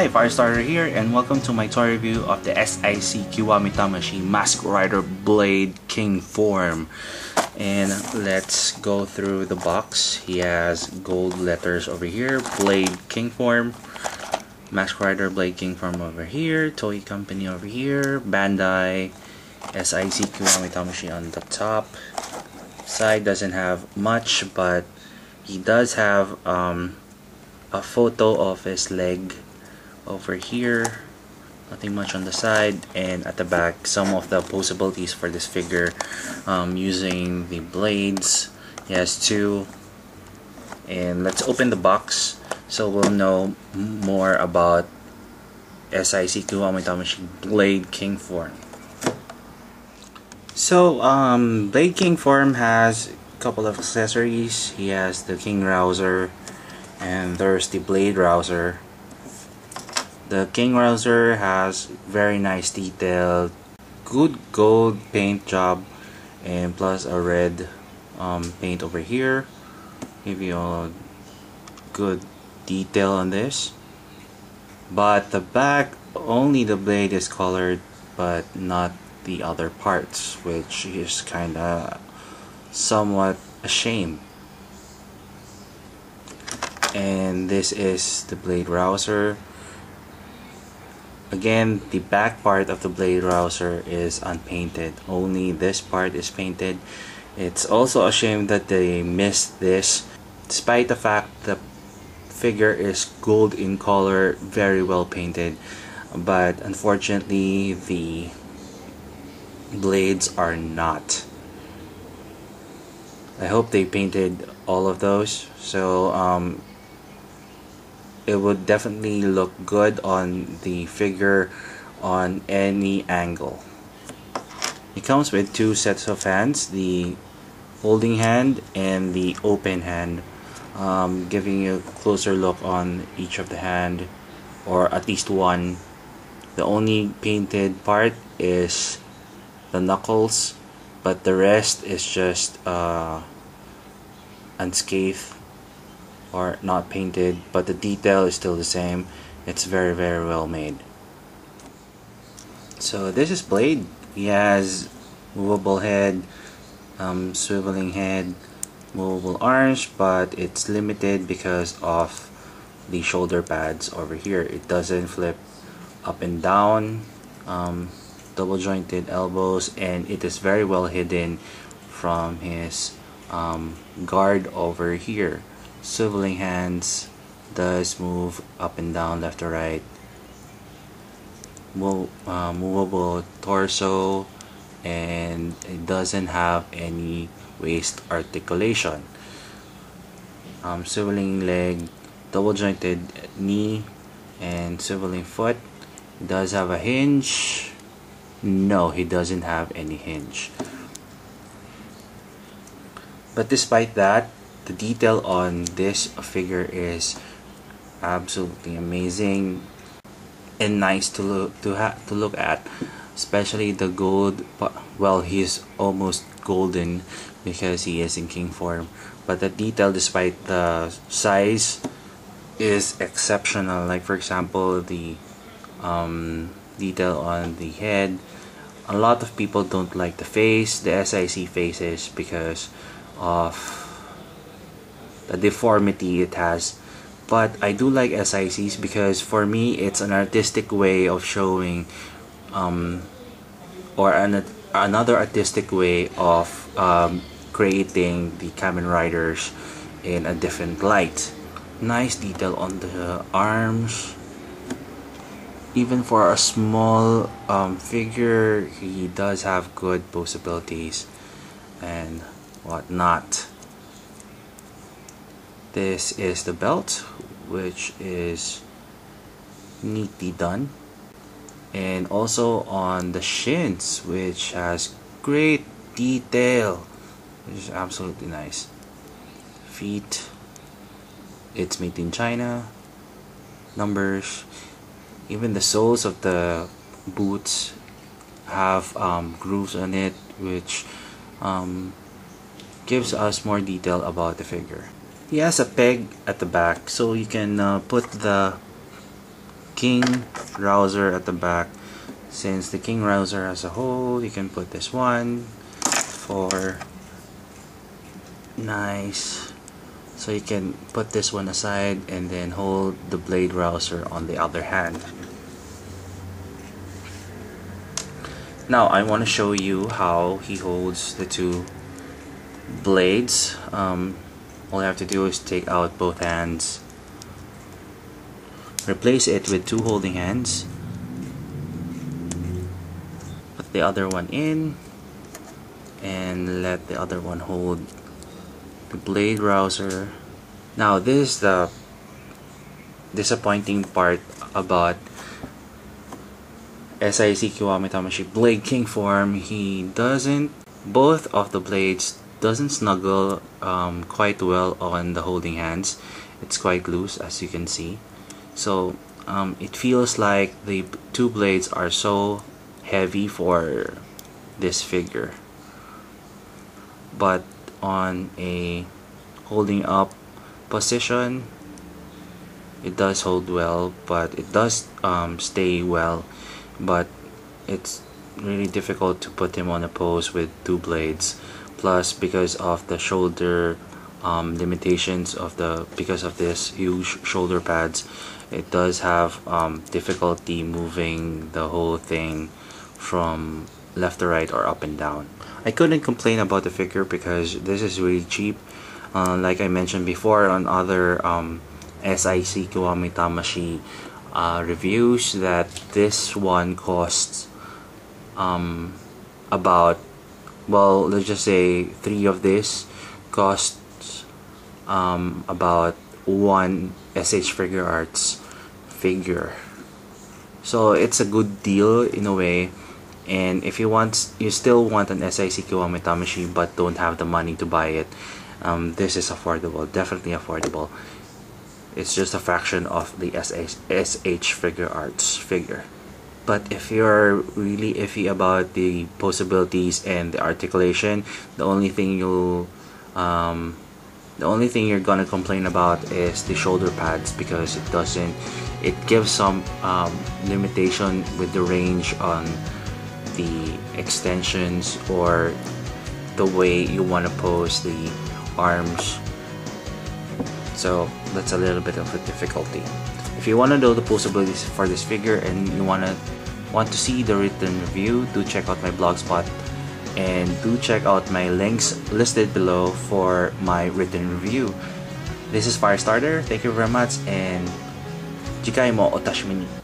Hi, Firestarter here, and welcome to my toy review of the S.I.C Kiwami Tamashii Mask Rider Blade King form. And let's go through the box. He has gold letters over here, Blade King form, Mask Rider Blade King form over here, Toy Company over here, Bandai, S.I.C Kiwami Tamashii on the top. Side doesn't have much, but he does have a photo of his leg over here. Nothing much on the side, and at the back some of the possibilities for this figure using the blades. He has two, and let's open the box so we'll know more about S.I.C Kiwami Tamashii Blade King form. So Blade King form has a couple of accessories. He has the King Rouser, and there's the Blade Rouser. The King Rouser has very nice detail, good gold paint job, and plus a red paint over here. Give you a good detail on this. But the back, only the blade is colored, but not the other parts, which is kinda somewhat a shame. And this is the Blade Rouser. Again, the back part of the Blade Rouser is unpainted. Only this part is painted. It's also a shame that they missed this, despite the fact the figure is gold in color, very well painted. But unfortunately, the blades are not. I hope they painted all of those, so it would definitely look good on the figure on any angle. It comes with two sets of hands, the holding hand and the open hand, giving you a closer look on each of the hand, or at least one. The only painted part is the knuckles, but the rest is just unscathed or not painted, but the detail is still the same. It's very well made. So this is Blade. He has movable head, swiveling head, movable arms, but it's limited because of the shoulder pads over here. It doesn't flip up and down. Double jointed elbows, and it is very well hidden from his guard over here. Swiveling hands, does move up and down, left to right. Movable torso, and it doesn't have any waist articulation. Swiveling leg, double jointed knee, and swiveling foot. Does have a hinge. No, he doesn't have any hinge. But despite that, the detail on this figure is absolutely amazing and nice to look at, especially the gold. Well, he's almost golden because he is in king form, but the detail, despite the size, is exceptional. Like for example, the detail on the head. A lot of people don't like the face, the S.I.C faces, because of the deformity it has. But I do like S.I.Cs because for me it's an artistic way of showing another artistic way of creating the Kamen Riders in a different light. Nice detail on the arms. Even for a small figure, he does have good possibilities and whatnot. This is the belt, which is neatly done, and also on the shins, which has great detail, which is absolutely nice. Feet, it's made in China. Numbers. Even the soles of the boots have grooves on it, which gives us more detail about the figure. He has a peg at the back, so you can put the king rouser at the back. Since the king rouser has a hole, you can put this one for nice. So you can put this one aside and then hold the blade rouser on the other hand. Now I want to show you how he holds the two blades. All you have to do is take out both hands, replace it with two holding hands, put the other one in, and let the other one hold the blade rouser. Now this is the disappointing part about S.I.C. Kiwami Tamashii Blade King form. He doesn't, both of the blades doesn't snuggle quite well on the holding hands. It's quite loose, as you can see. So it feels like the two blades are so heavy for this figure. But on a holding up position, it does hold well, but it does stay well, but it's really difficult to put him on a pose with two blades. Plus, because of the shoulder limitations of because of this huge shoulder pads, it does have difficulty moving the whole thing from left to right or up and down. I couldn't complain about the figure because this is really cheap. Like I mentioned before on other S.I.C. Kiwami Tamashii reviews, that this one costs about, well, let's just say 3 of this costs about 1 SH Figure Arts figure. So it's a good deal in a way. And if you still want an S.I.C. Kiwami Tamashii but don't have the money to buy it, this is affordable, definitely affordable. It's just a fraction of the SH Figure Arts figure. But if you're really iffy about the possibilities and the articulation, the only thing you're gonna complain about is the shoulder pads, because it gives some limitation with the range on the extensions or the way you want to pose the arms. So that's a little bit of a difficulty. If you want to know the possibilities for this figure and you want to see the written review, do check out my blogspot and do check out my links listed below for my written review. This is Firestarter. Thank you very much, and jikai mo otashi ni.